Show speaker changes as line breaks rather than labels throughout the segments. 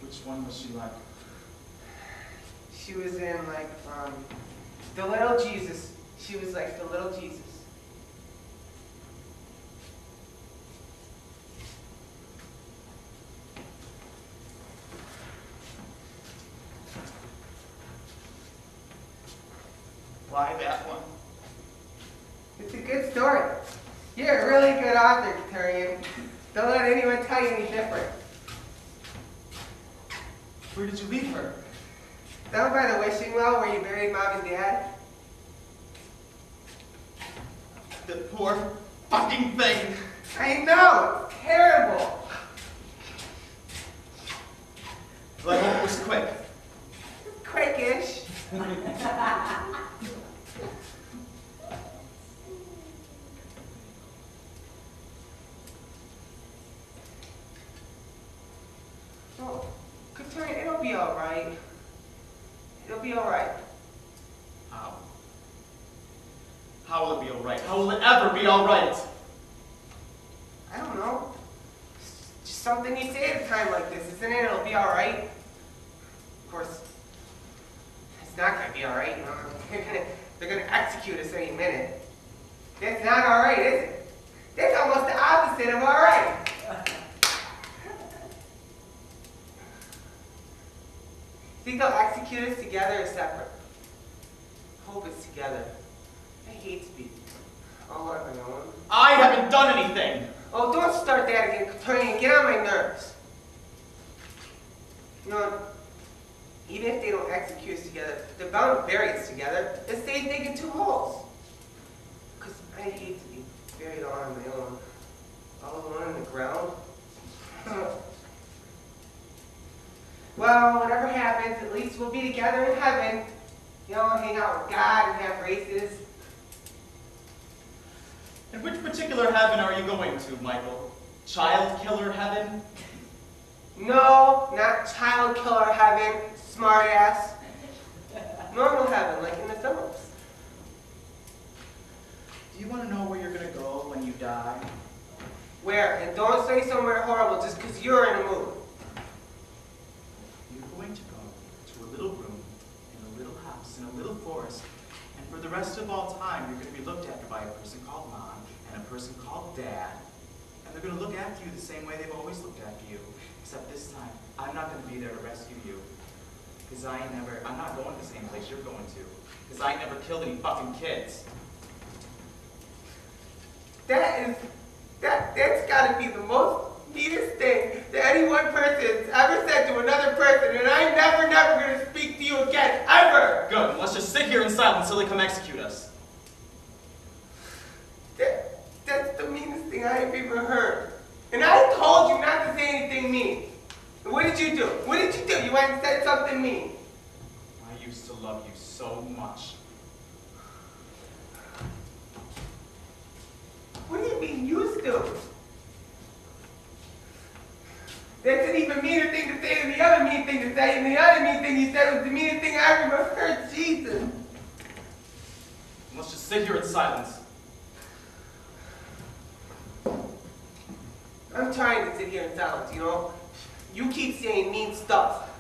Which one was she like?
She was in like, the little Jesus. She was like the little Jesus.
Why that one?
It's a good story. You're a really good author, Katarian. Don't let anyone tell you any different.
Where did you leave her?
Down by the wishing well where you buried Mom and Dad.
The poor fucking thing.
I know, it's terrible.
Well, I hope it was quick.
Quickish. Oh, Katarian, it'll be all right. It'll be all right.
How? How will it be all right? How will it ever be all right?
I don't know. It's just something you say at a time like this, isn't it? It'll be all right. Of course, it's not going to be all right. You know, they're gonna execute us any minute. That's not all right, is it? That's almost the opposite of all right. Think they'll execute us together or separate? Hope it's together. I hate to be all on my own.
I haven't done anything.
Oh, don't start that again, Katarian. Get on my nerves. You know, even if they don't execute us together, they're bound to bury us together and stay digging 2 holes. Because I hate to be buried all on my own. All alone in the ground. Well, whatever happens, at least we'll be together in heaven. You know, hang out with God and have races.
And which particular heaven are you going to, Michael? Child killer heaven?
No, not child killer heaven, smartass. Normal heaven, like in the films.
Do you want to know where you're going to go when you die?
Where? And don't say somewhere horrible just because you're in a mood.
You're going to go to a little room, in a little house, in a little forest, and for the rest of all time, you're going to be looked after by a person called Mom and a person called Dad, and they're going to look after you the same way they've always looked after you, except this time, I'm not going to be there to rescue you, because I'm not going to the same place you're going to, because I never killed any fucking kids.
That's got to be the most meanest thing that any one person has ever said to another person, and I'm never going to speak to you again, ever!
Good, let's just sit here in silence until they come execute us.
That's the meanest thing I've ever heard. And I told you not to say anything mean. And what did you do? What did you do? You went and said something mean.
I used to love you so much.
What do you mean, used to? That's an even meaner thing to say than the other mean thing to say, and the other mean thing you said was the meanest thing I ever heard. Jesus.
Let's just sit here in silence.
I'm trying to sit here in silence, you know? You keep saying mean stuff.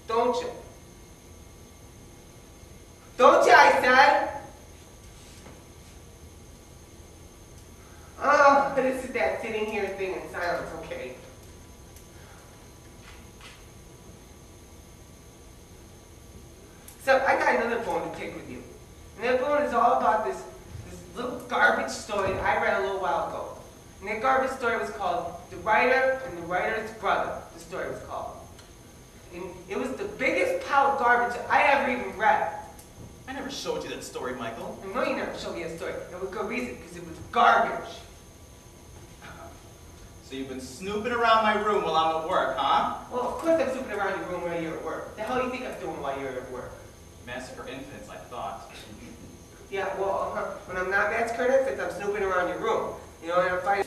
Don't you? Don't you, I said? Oh, this is that sitting here thing in silence, okay. So, I got another bone to pick with you. And that bone is all about this little garbage story that I read a little while ago. And that garbage story was called The Writer and the Writer's Brother, the story was called. And it was the biggest pile of garbage I ever even read.
I never showed you that story, Michael.
I know you never showed me that story. And with good reason, because it was garbage.
So you've been snooping around my room while I'm at work, huh?
Well, of course I'm snooping around your room while you're at work. The hell do you think I'm doing while you're at work?
Massacre Infants, I thought.
Yeah, well, when I'm not massacring infants, I'm snooping around your room. You know, and I'm finding